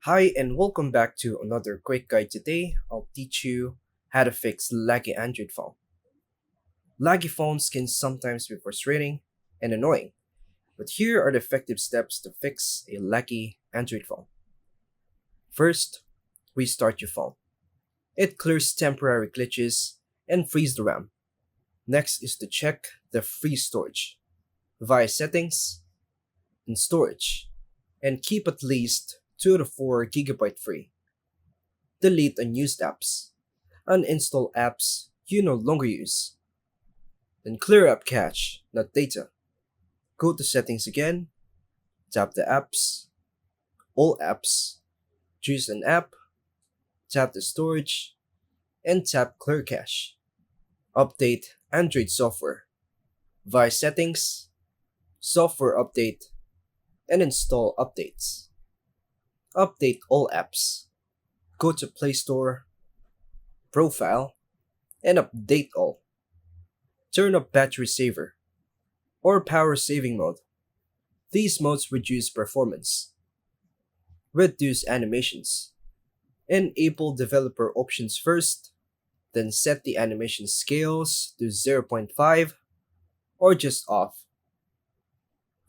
Hi and welcome back to another quick guide. Today, I'll teach you how to fix laggy Android phone. Laggy phones can sometimes be frustrating and annoying, but here are the effective steps to fix a laggy Android phone. First, restart your phone. It clears temporary glitches and frees the RAM. Next is to check the free storage via settings and storage, and keep at least 2 to 4 GB free. Delete unused apps. Uninstall apps you no longer use. Then clear up cache, not data. Go to settings again, tap the apps, all apps, choose an app, tap the storage, and tap clear cache. Update Android software via settings, software update, and install updates. Update all apps. Go to Play Store, Profile, and update all. Turn up battery saver or power saving mode. These modes reduce performance, reduce animations, enable developer options first, then set the animation scales to zero point 0.5 or just off.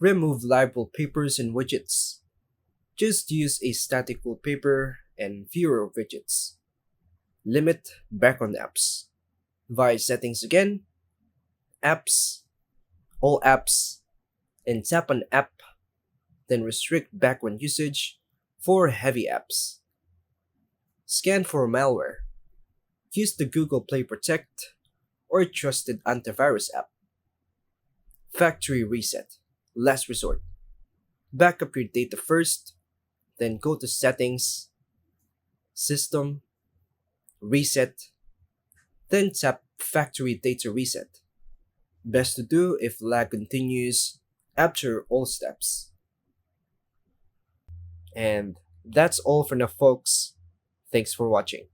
Remove live wallpapers and widgets. Just use a static wallpaper and fewer widgets. Limit background apps. Via settings again, apps, all apps, and tap on app, then restrict background usage for heavy apps. Scan for malware. Use the Google Play Protect or trusted antivirus app. Factory reset. Last resort. Backup your data first, then go to settings, system, reset, then tap factory data reset. Best to do if lag continues after all steps. And that's all for now, folks. Thanks for watching.